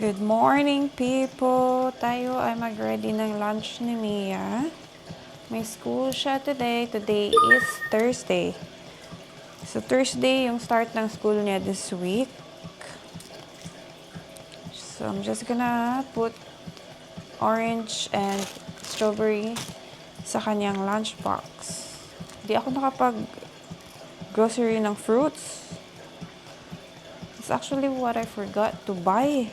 Good morning, people! Tayo ay mag-ready ng lunch ni Mia. May school siya today. Today is Thursday. So, Thursday yung start ng school niya this week. So, I'm just gonna put orange and strawberry sa kanyang lunchbox. Di ako nakapag-grocery ng fruits. It's actually what I forgot to buy.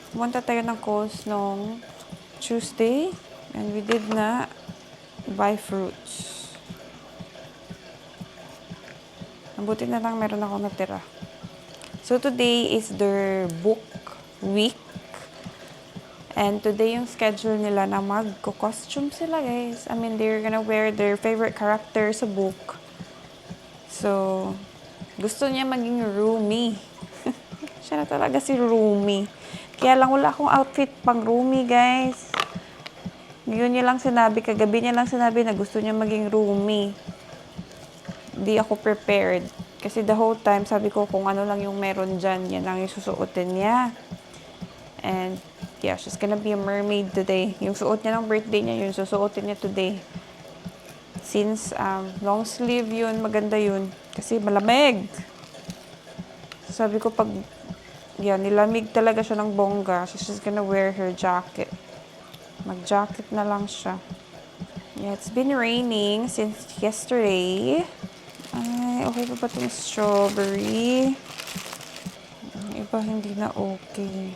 Pumunta tayo ng Coles nung Tuesday and we did not buy fruits. Mabuti na lang meron ako natira. So today is their book week. And today yung schedule nila na magko-costume sila, guys. I mean, they're gonna wear their favorite character sa book. So, gusto niya maging Rumi. Siya na talaga si Rumi. Kaya lang wala akong outfit pang Rumi, guys. Yun niya lang sinabi, kagabi niya lang sinabi na gusto niya maging Rumi. Di ako prepared. Kasi the whole time, sabi ko kung ano lang yung meron dyan, yan lang yung susuotin niya. And yeah, she's gonna be a mermaid today. Yung suot niya ng birthday niya, yung susuotin niya today. Since long sleeve yun, maganda yun. Kasi malamig. Sabi ko pag nilamig talaga siya ng bongga. So she's gonna wear her jacket. Mag-jacket na lang siya. Yeah, it's been raining since yesterday. Ay, okay pa ba itong strawberry? Iba hindi na okay.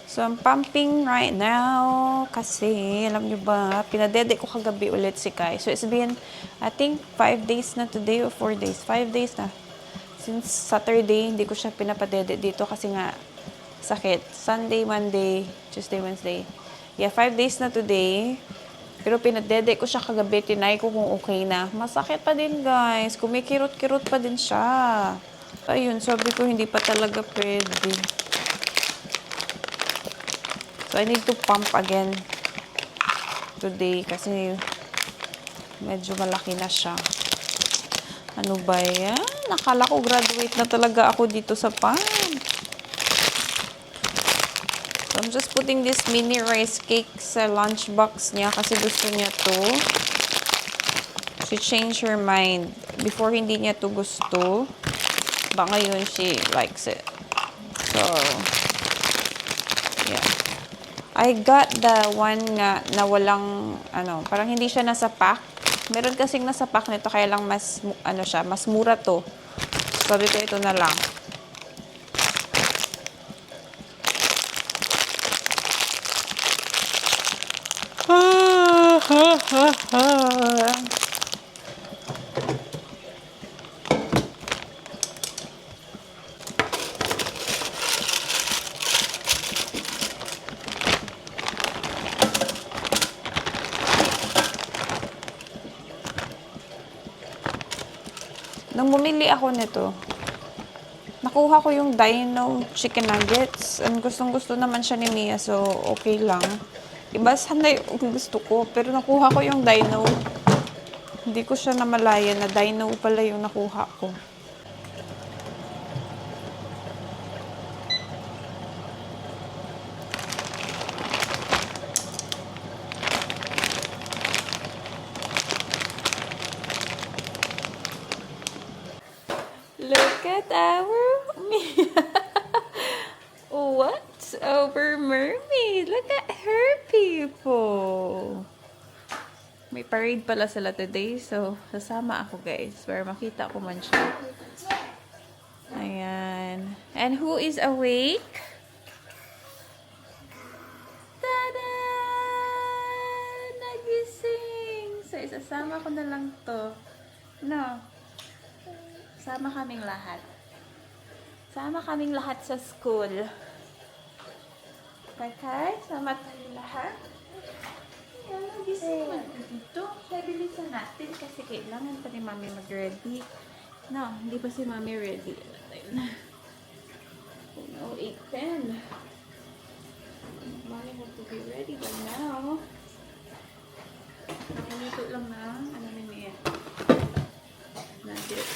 So, I'm pumping right now kasi, alam nyo ba, pinadede ko kagabi ulit si Kai. So, it's been, I think, 5 days na today or 4 days. 5 days na. Since Saturday, hindi ko siya pinapadede dito kasi nga sakit. Sunday, Monday, Tuesday, Wednesday. Yeah, 5 days na today. Pero pinadede ko siya kagabi, tinay ko kung okay na. Masakit pa din, guys. Kumikirot-kirot pa din siya. Ayun, sabi ko hindi pa talaga pwede. So, I need to pump again today kasi medyo malaki na siya. Ano ba yan? Nakala ko graduate na talaga ako dito sa pump. So, I'm just putting this mini rice cake sa lunchbox niya kasi gusto niya to. She changed her mind. Before, hindi niya to gusto. Ba ngayon, she likes it. So, yeah. I got the one nga na walang, parang hindi siya nasa pack. Meron kasing nasa pack nito, kaya lang mas, siya, mas mura to. Sabi ko, ito na lang. Nung bumili ako nito, nakuha ko yung Dino chicken nuggets. And gustong-gusto naman siya ni Mia, so okay lang. Iba sana yung gusto ko, pero nakuha ko yung Dino. Hindi ko siya namalaya na Dino pala yung nakuha ko. Look at our What's our mermaid? Look at her, people. May parade pala sila today, so sasama ako, guys, para makita ko man siya. Ayan. And who is awake? Tada! Nagising! So, isasama ko na lang to. No. Sama kaming lahat. Sama kaming lahat sa school. Okay? Sama tayo lahat. Ayan, nagising naman dito. Kaya bilisan natin kasi kailangan pa ni Mami mag-ready. No, hindi pa si Mami ready. Oh no, 8:10. Mami have to be ready by now. Nakalito lang na. Ano na niya? Nugget.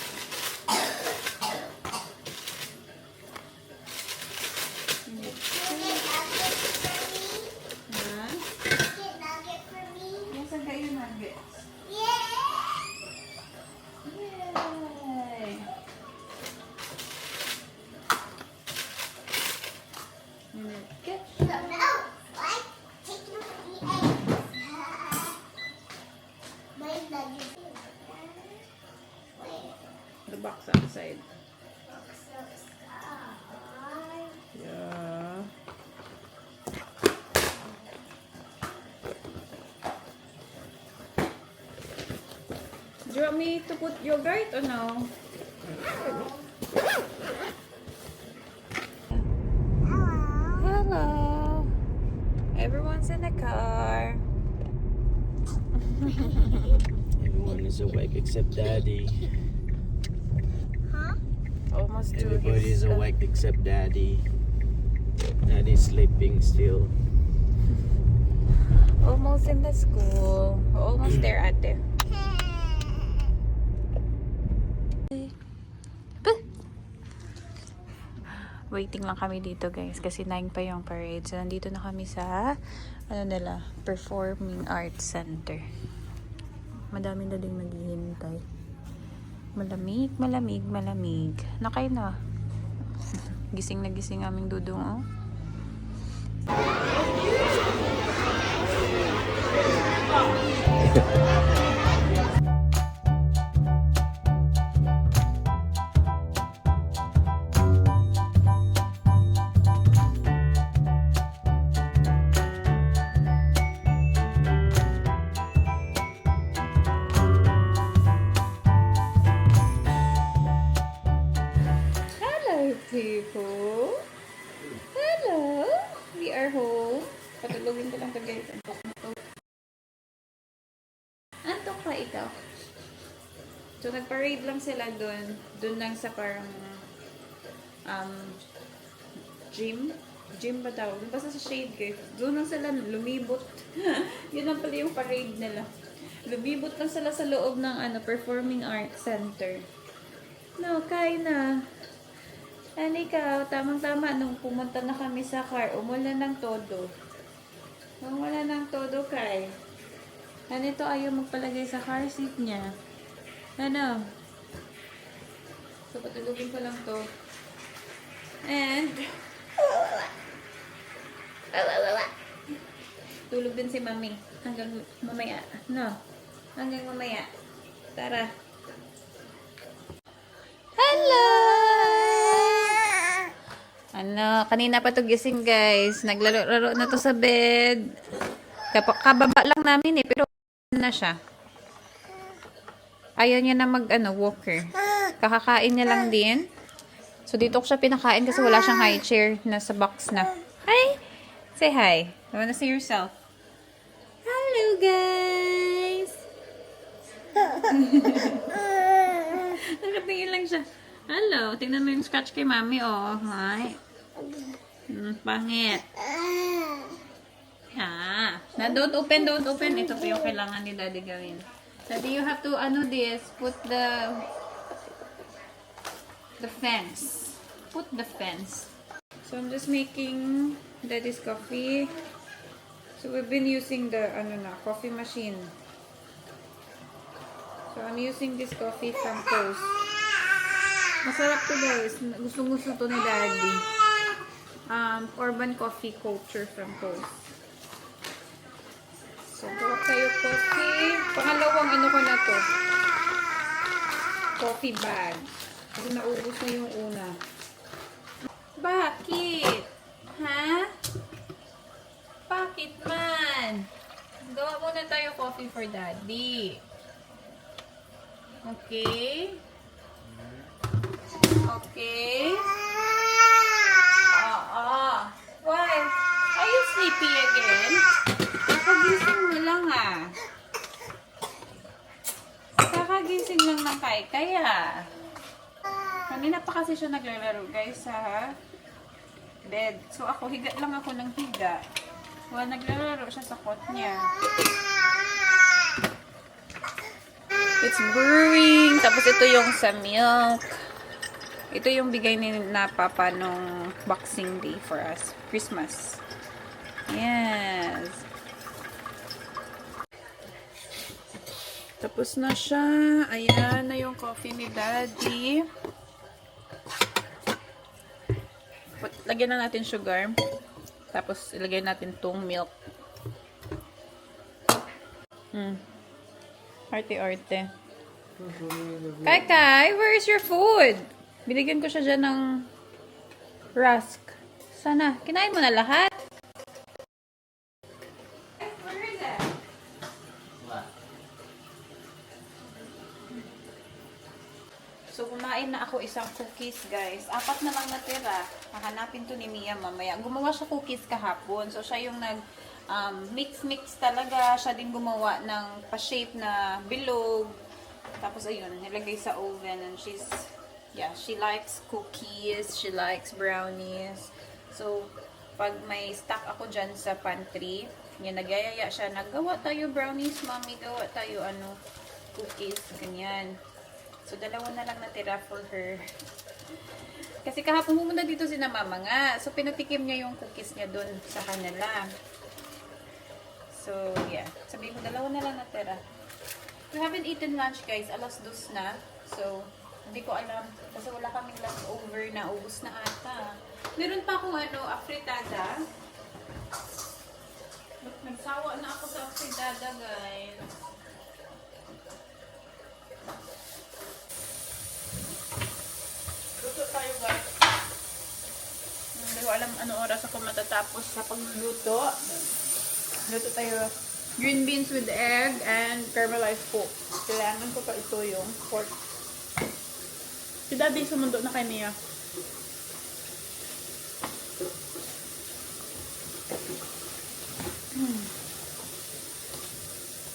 The box outside. Yeah. Do you want me to put yogurt or no? Hello. Everyone's in the car. Everyone is awake except Daddy. Huh? Almost to Everybody his, is awake except Daddy. Daddy's sleeping still. almost in the school. Almost there, ate. Waiting lang kami dito, guys, kasi 9 pa yung parade. So, nandito na kami sa, Performing Arts Center. Madaming na ding naghihintay. Malamig, malamig, malamig. Nakay na. Gising na gising aming dudong, oh. Hello, people. Hello. We are home. Patulogin ko lang ito, guys. Antok na to. Antok pa ikaw. So, nag-parade lang sila dun. Dun lang sa parang gym. Gym ba tawag? Basta sa shade, guys. Doon lang sila lumibot. Yun lang pala yung parade nila. Lumibot lang sila sa loob ng Performing Arts Center. No, kaya na. And ikaw, tamang-tama, nung pumunta na kami sa car, umulan ng todo. Umulan ng todo, Kai. And ito ayaw magpalagay sa car seat niya. Ano? So, patulugin ko lang to. And, tulog din si Mami. Hanggang mamaya. No? Hanggang mamaya. Tara. Hello! Kanina pa to gising, guys. Naglaro-laro na to sa bed. Kababa lang namin pero na siya. Ayaw niya na walker. Kakakain niya lang din. So, dito ko siya pinakain kasi wala siyang high chair. Nasa box na. Hi! Say hi. You wanna see yourself? Hello, guys! Nakatingin lang siya. Hello, tingnan mo yung scratch kay Mami, oh. Hi. Pangit. Don't open. Ito pa yung kailangan ni Daddy gawin. Daddy, you have to, put the fence. Put the fence. So, I'm just making Daddy's coffee. So, we've been using the, coffee machine. So, I'm using this coffee from Post. Masarap to, guys. Gusto to ni Daddy. Urban Coffee Culture from Post. So, gawa tayo coffee. Pangalawang ko na to. Coffee bag. Kasi naubos na yung una. Bakit? Ha? Bakit man? Gawa muna tayo coffee for Daddy. Okay? Okay? Why? Are you sleepy again? Kakagising mo lang Kakagising lang ng kaya. Kanina pa kasi siya naglalaro, guys, sa bed. So ako, higa lang ako ng higa. While naglalaro siya sa kot niya. It's brewing. Tapos ito yung sa milk. Ito yung bigay ni Papa nung Boxing Day for us. Christmas. Yes. Tapos na siya. Ayan na yung coffee ni Daddy. Lagyan na natin sugar. Tapos ilagay natin tong milk. Arte-arte. Kai Kai, where is your food? Binigyan ko siya dyan ng rusk. Sana, kinain mo na lahat? Where is it? What? So, kumain na ako isang cookies, guys. 4 na lang natira. Hahanapin to ni Mia mamaya. Gumawa siya cookies kahapon. So, siya yung mix-mix talaga. Siya din gumawa ng pa-shape na bilog. Tapos, ayun, nilagay sa oven. And she likes cookies. She likes brownies. So, pag may stock ako dyan sa pantry, yan, nagyayaya siya. Naggawa tayo brownies, mami. Gawa tayo, cookies. Ganyan. So, 2 na lang natira for her. Kasi kahapon pumunta dito si na mama nga. So, pinatikim niya yung cookies niya dun sa kanila. So, yeah. Sabi ko, 2 na lang natira. We haven't eaten lunch, guys. 2:00 na. So, hindi ko alam. Kasi wala kaming leftover na. Ubus na ata. Meron pa akong afritada. Nagsawa na ako sa afritada, guys. Luto tayo, guys. Hindi ko alam anong oras ako matatapos sa pagluto. Luto tayo. Green beans with egg and caramelized pork. Kailangan ko pa ito yung pork. Si Daddy sumundo na kay Mia.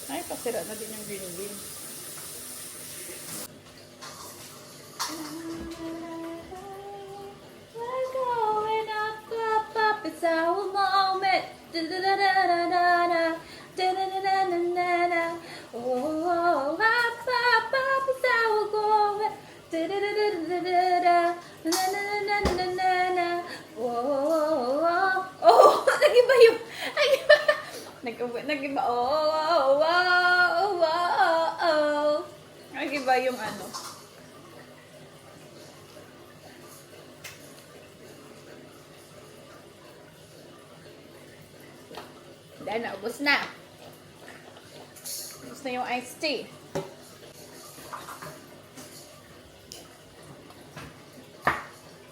Ay, pasira na din yung green beans. We're going up, up, up, it's our moment. Da-da-da-da-da-da-da. Da-da-da-da-da-da-da. Oh, up, up, up, it's our moment. Da-da-da-da-da-da-da. Na-na-na-na-na-na-na. Oh, oh, nag-iba yung, nag-iba, oh, nag-iba yung Dahil naubos na. Ubos na yung iced tea.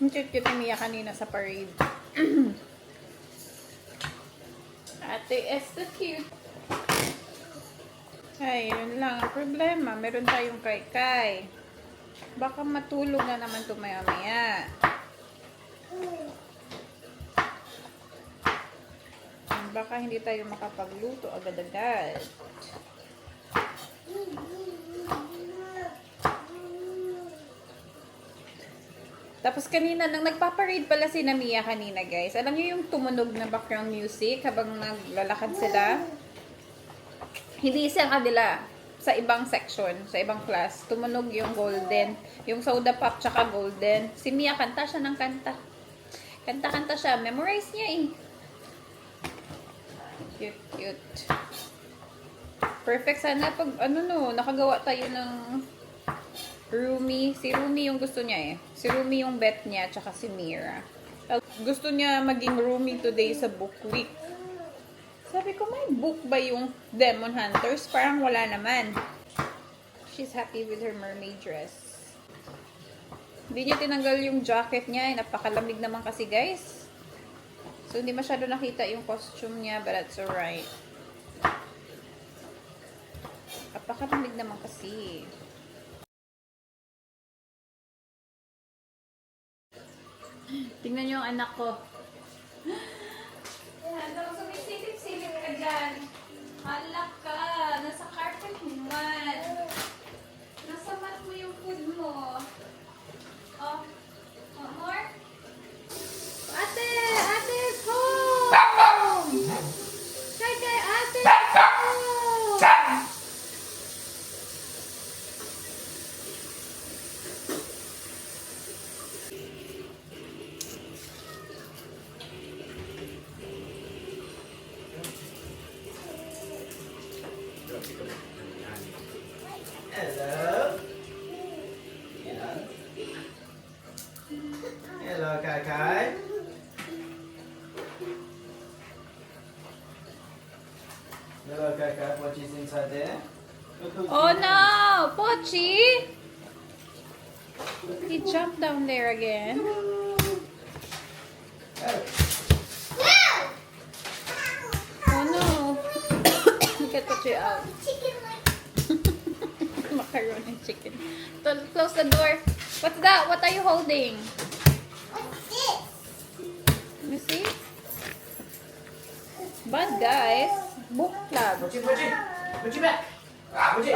Ang cute-cute ni Mia kanina sa parade. Ate Esther cute. Ay, yun lang ang problema. Meron tayong kay-kay. Baka matulog na naman ito maya-maya. Baka hindi tayo makapagluto agad-agad. Tapos kanina, nang nagpaparade pala si Mia kanina, guys. Alam niyo yung tumunog na background music habang naglalakad sila? Hindi sa kanila. Sa ibang section, sa ibang class. Tumunog yung golden. Yung soda pop tsaka golden. Si Mia, kanta siya ng kanta. Kanta-kanta siya. Memorize niya eh. Cute, cute. Perfect sana pag, nakagawa tayo ng Rumi. Si Rumi yung gusto niya eh. Si Rumi yung bet niya, tsaka si Mira. Gusto niya maging Rumi today sa book week. Sabi ko, may book ba yung Demon Hunters? Parang wala naman. She's happy with her mermaid dress. Hindi niya tinanggal yung jacket niya. Napakalamig naman kasi, guys. So, hindi masyado nakita yung costume niya, but that's alright. Napakalamig naman kasi. Tingnan niyo ang anak ko. Yan, tapos sumisilip-silip ka dyan. Halak ka. Nasa carpet mo man. Nasa mat mo yung food mo. Oh, more? Ate! Ate's home! Kay, Ate's home! Hello. Mochi! He jumped down there again. Oh no! Look at what you out. Macaroni chicken. Close the door. What's that? What are you holding? Let me see. Bad guys. Book club. Mochi, Mochi! Mochi back! Mochi!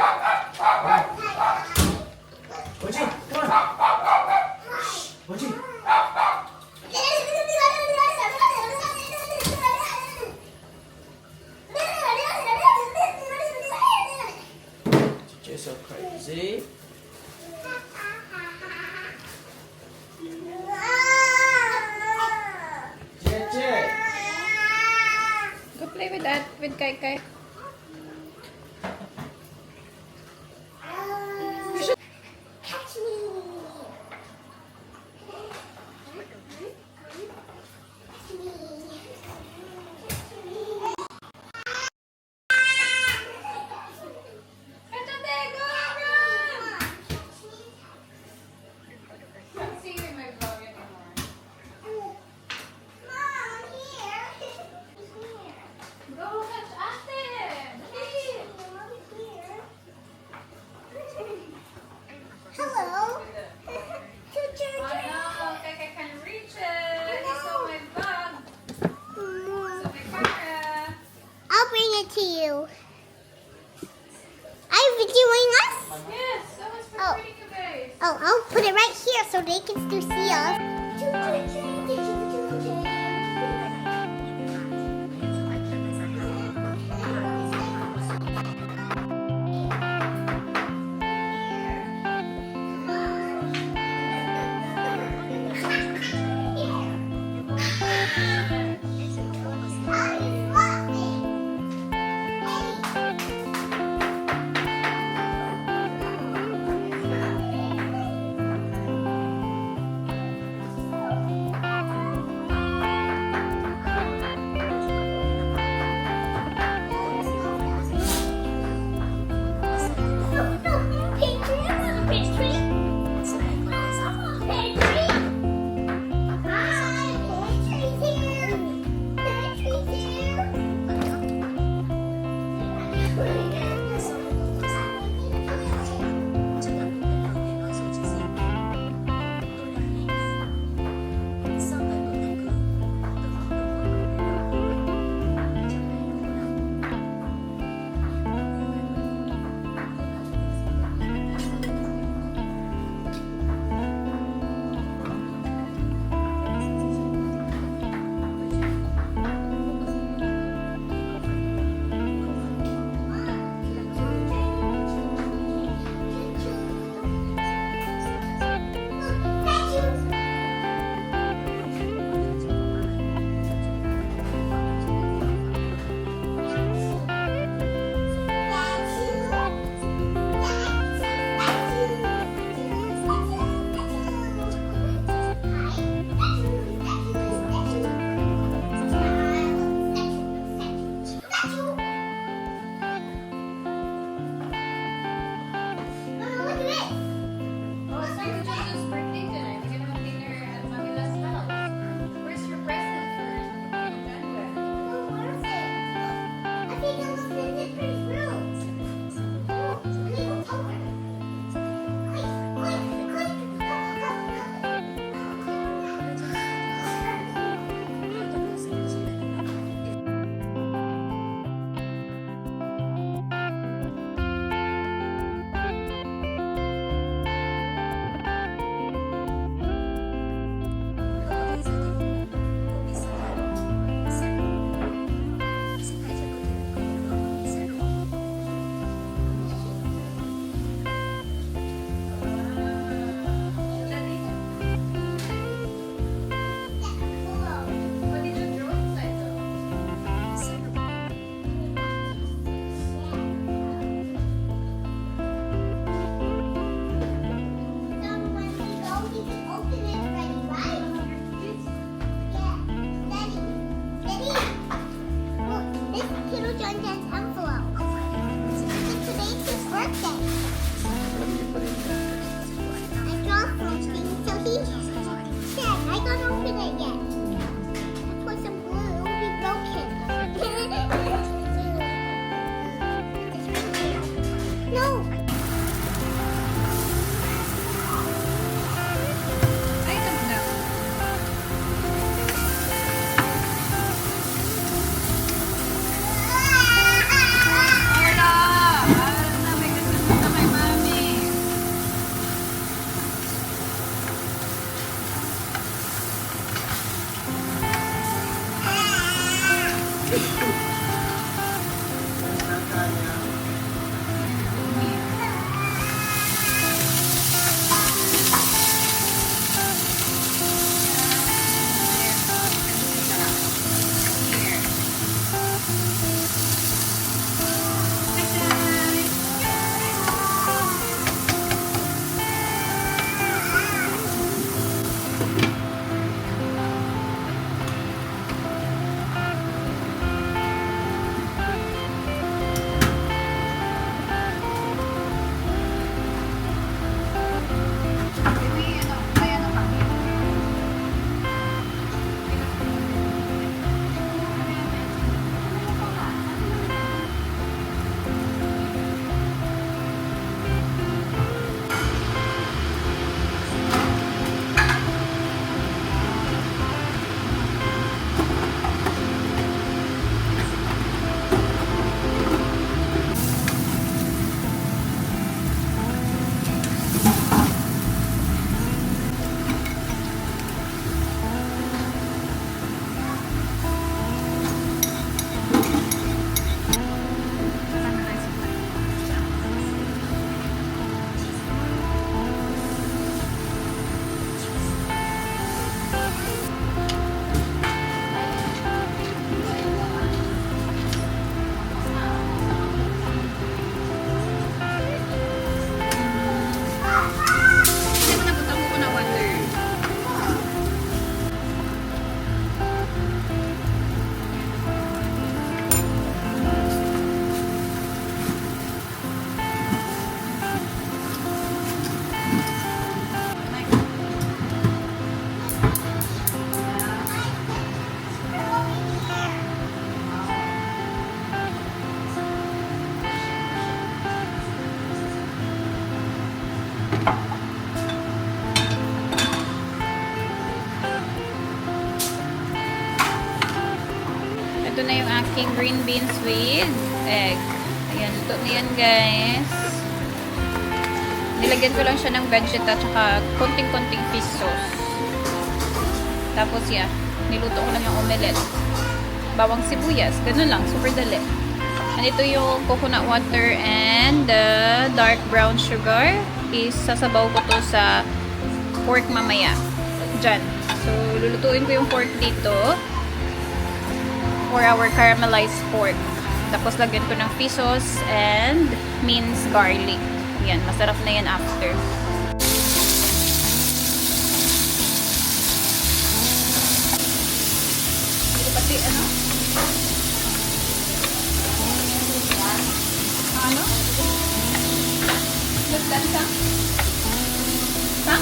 Mochi, come on! Mochi! You're so crazy. Jet. Go play with that, with Kai Kai. Catch me. Can't see you in my vlog anymore. Mom, here. Go catch Aston. Please. Hello. Oh no, Kai Kai can reach it. He saw my vlog. Saw my camera. I'll bring it to you. Are you videoing us? Yes, that was for Oh. treating you guys. Oh, I'll put it right here so they can still see us. aking green beans with egg. Ayan, luto na yan, guys. Nilagyan ko lang siya ng vegeta tsaka konting-konting fish sauce. Tapos yan, niluto ko lang yung omelette. Bawang sibuyas, ganun lang, super dali. And ito yung coconut water and the dark brown sugar. Isasabaw ko to sa pork mamaya. Diyan. So, lulutuin ko yung pork dito. For our caramelized pork. Tapos lagyan ko ng fish sauce and minced garlic. Yan, masarap na yan after. Ito pati ano? Ano? Lagdan ka? Ha?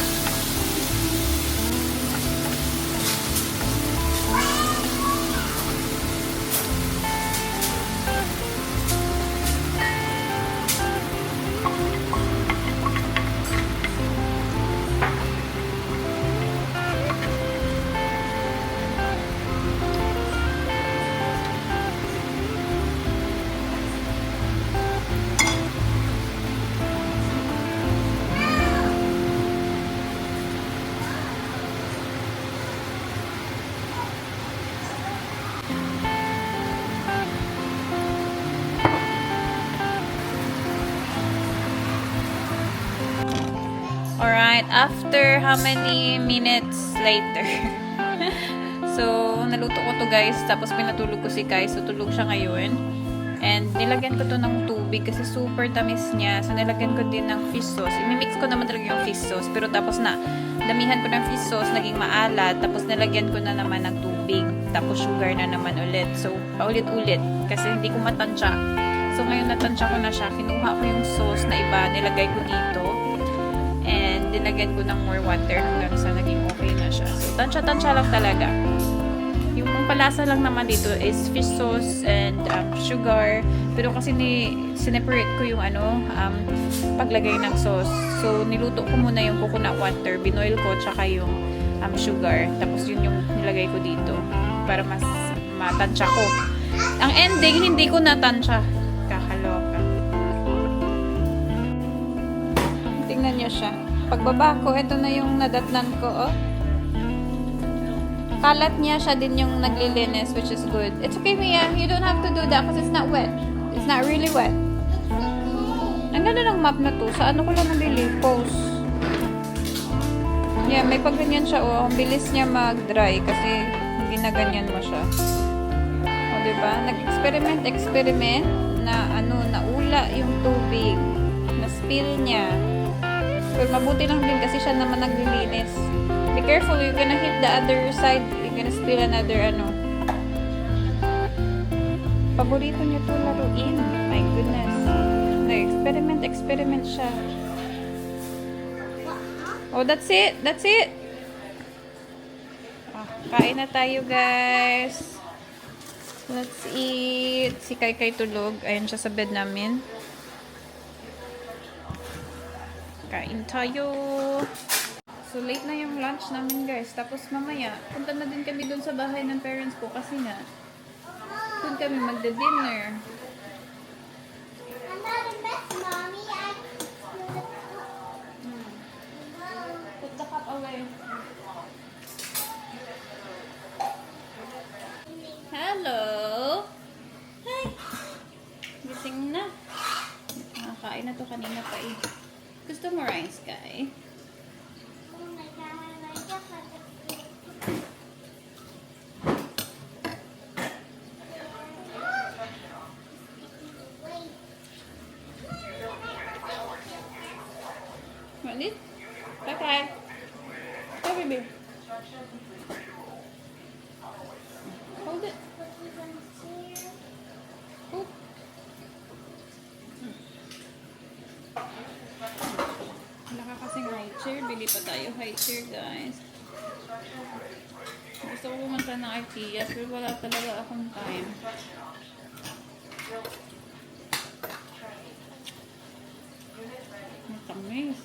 Alright, after how many minutes later? So, naluto ko to guys, tapos pinatulog ko si Kai, so tulog siya ngayon. And nilagyan ko to ng tubig kasi super tamis niya. So, nilagyan ko din ng fish sauce. Imimix ko naman talaga yung fish sauce, pero tapos na, damihan ko ng fish sauce, naging maalat, tapos nilagyan ko na naman ng tubig, tapos sugar na naman ulit. So, paulit-ulit, kasi hindi ko matansya. So, ngayon natansya ko na siya, kinuha ko yung sauce na iba, nilagay ko dito. And dinagyan ko ng more water hanggang sa naging okay na siya. So, tansya-tansya lang talaga. Yung palasa lang naman dito is fish sauce and sugar. Pero kasi sineparate ko yung paglagay ng sauce. So, niluto ko muna yung coconut water, binoil ko, tsaka yung sugar. Tapos yun yung nilagay ko dito para mas matansya ko. Ang ending, hindi ko natansya. Kakaloka. Tingnan niyo siya. Pagbaba ko, ito na yung nadatnan ko, oh. Kalat niya, siya din yung naglilinis, which is good. It's okay, Mia. You don't have to do that because it's not wet. It's not really wet. Ang ganda ng map na to. Sa ano ko lang nabili? Post. Yeah, may pagganyan siya, oh. Ang bilis niya mag-dry kasi ginaganyan mo siya. O, diba? Nag-experiment na, naula yung tubig. Na-spill niya. Pero mabuti lang din kasi siya naman naglilinis. Be careful, you're gonna hit the other side. You're gonna spill another Paborito niyo to laruin. My goodness. Experiment siya. Oh, that's it. That's it. Kain na tayo, guys. Let's eat. Si Kai tulog. Ayan siya sa bed namin. Kain tayo. So, late na yung lunch namin, guys. Tapos, mamaya, punta na din kami dun sa bahay ng parents ko kasi nga, dun kami magda-dinner. I'm not a mess, Mommy. Put the cup away. Hello! Hi! Gising na. Nakakain na to kanina pa eh. Gusto mo rice, Kai? Oh my God, I just want to Want it? Okay. Go, baby. Hold it. Oh. Wala ka kasing high chair. Bili pa tayo high chair, guys. Gusto ko pumunta ng IKEA pero wala talaga akong time. Matamis.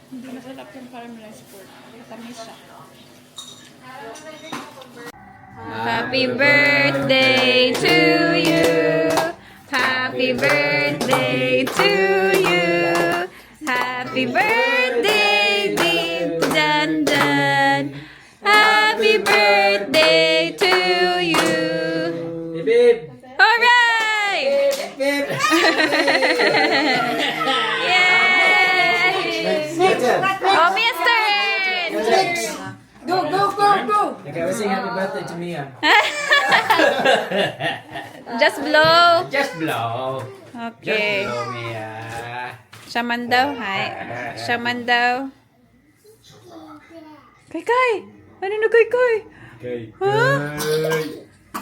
Hindi masarap yung caramelized pork. Matamis siya. Happy birthday to you. Happy birthday to you. Happy birthday, dear Dandan. Happy birthday to you. Babe! Alright! Babe! Yay! Oh, Mia's turn! Go! Okay, we'll sing happy birthday to Mia. Just blow. Just blow. Okay. Just blow, Mia. Siya man daw, hi. Siya man daw. Kay! Ano na kay? Okay. Huh?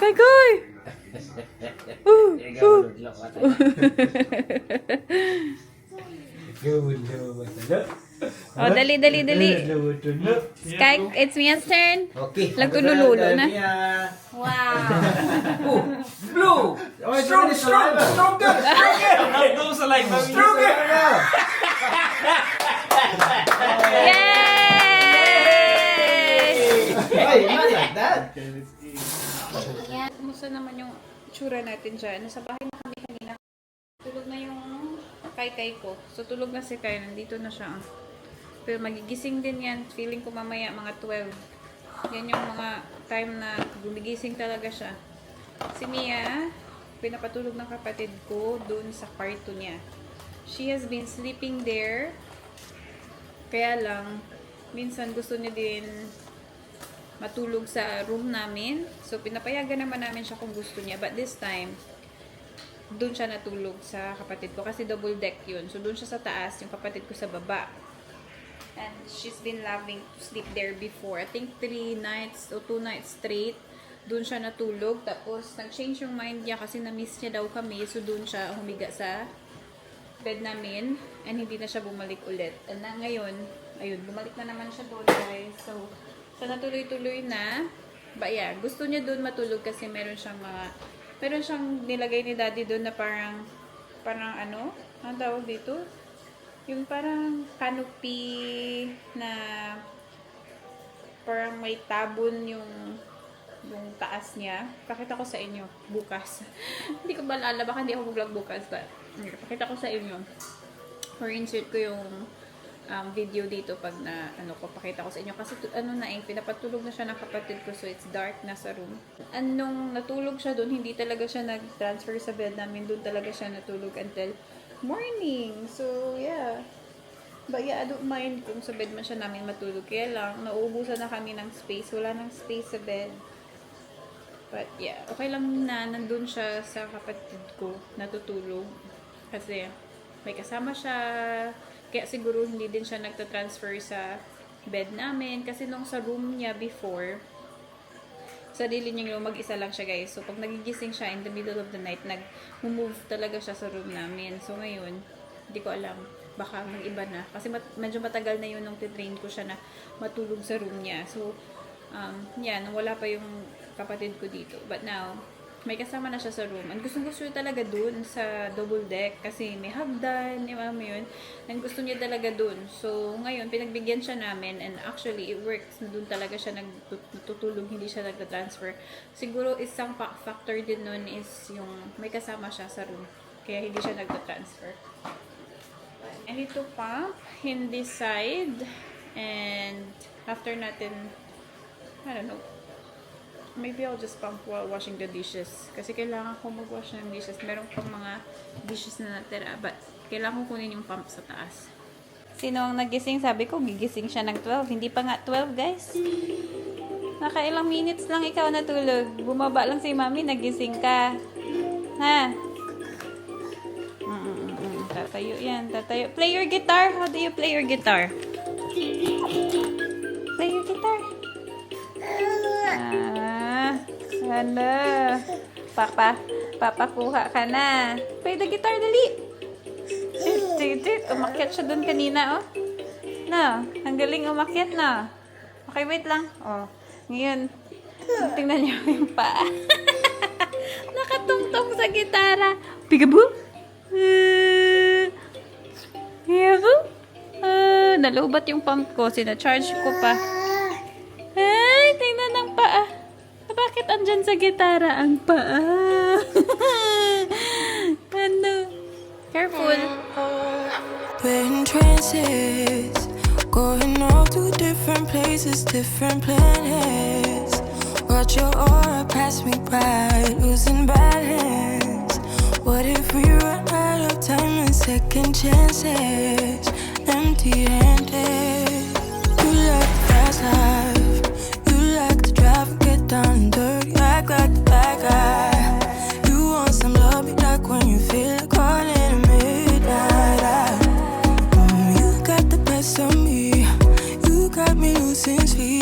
Kay! There you go. Look what Oh, dali. Sky, it's Mia's turn. Okay. Nagtulululo na. Wow. Blue! Stronger! Yay! Hey, not like that. Kumusta naman yung tsura natin dyan? Nasa bahay na kami kanina. Tulog na yung kay ko. So, tulog na si Kai. Nandito na siya. Pero magigising din yan. Feeling ko mamaya mga 12. Yan yung mga time na gumigising talaga siya. Si Mia, pinapatulog ng kapatid ko dun sa kwarto niya. She has been sleeping there. Kaya lang, minsan gusto niya din matulog sa room namin. So, pinapayagan naman namin siya kung gusto niya. But this time, doon siya natulog sa kapatid ko. Kasi double deck yun. So, doon siya sa taas, yung kapatid ko sa baba. And she's been loving to sleep there before. I think 3 nights o 2 nights straight. Doon siya natulog. Tapos, nag-change yung mind niya kasi na-miss niya daw kami. So, doon siya humiga sa bed namin. And hindi na siya bumalik ulit. And na ngayon, ayun, bumalik na naman siya doon, guys. So, natuloy-tuloy na. But yeah, gusto niya doon matulog kasi meron siyang nilagay ni daddy doon na parang ano? Ang tawag dito? Yung parang canopy na parang may tabon yung taas niya. Pakita ko sa inyo bukas. Hindi ko ba alala, baka hindi ako mag-vlog bukas. But, pakita ko sa inyo. Or insert ko yung video dito pag pakita ko sa inyo. Kasi pinapatulog na siya ng kapatid ko. So, it's dark na sa room. Nung natulog siya doon, hindi talaga siya nag-transfer sa bed namin. Doon talaga siya natulog until morning. So, yeah. But yeah, I don't mind kung sa bed man siya namin matulog. Kaya lang, nauubusan na kami ng space. Wala nang space sa bed. But yeah, okay lang na nandun siya sa kapatid ko natutulog. Kasi may kasama siya. Kaya siguro hindi din siya nagtatransfer sa bed namin. Kasi nung sa room niya before, sarili niya yung mag-isa lang siya, guys. So, pag nagigising siya in the middle of the night, nag-move talaga siya sa room namin. So, ngayon, hindi ko alam. Baka mag-iba na. Kasi medyo matagal na yun nung titrain ko siya na matulog sa room niya. So, yeah, nung wala pa yung kapatid ko dito. But now, may kasama na siya sa room. And gusto talaga dun sa double deck kasi may hagdan, yun. And gusto niya talaga dun. So, ngayon, pinagbigyan siya namin and actually, it works. Dun talaga siya natutulog, hindi siya nagta-transfer. Siguro, isang factor din nun is yung may kasama siya sa room. Kaya hindi siya nagta-transfer. And ito pump in this side. And after natin, I don't know, maybe I'll just pump while washing the dishes. Kasi kailangan ko mag-wash ng dishes. Meron pang mga dishes na natira. But, kailangan ko kunin yung pump sa taas. Sino ang nagising? Sabi ko, gigising siya ng 12. Hindi pa nga 12, guys. Nakailang minutes lang ikaw natulog. Bumaba lang si mami, nagising ka. Ha? Tatayo yan, tatayo. Play your guitar. How do you play your guitar? Play your guitar. Ano? Papakuha ka na. Play the guitar, dali. Umakyat siya dun kanina, oh. No, ang galing umakyat na. Okay, wait lang. Oh, ngayon, tingnan niyo yung paa. Nakatungtong sa gitara. Peekaboo. Peekaboo. Nalubat yung pump ko. Sina-charge ko pa. Ay, tingnan nandyan sa gitara ang paa. Ano? Careful. We're in trances, going off to different places, different planets. Watch your aura pass me by, losing balance. What if we run out of time and second chances? Empty-handed. You like the fast life, you like to drive and get down and dirty, act like the bad guy. You want some love, be like when you feel like calling at midnight. You got the best of me, you got me losing sleep.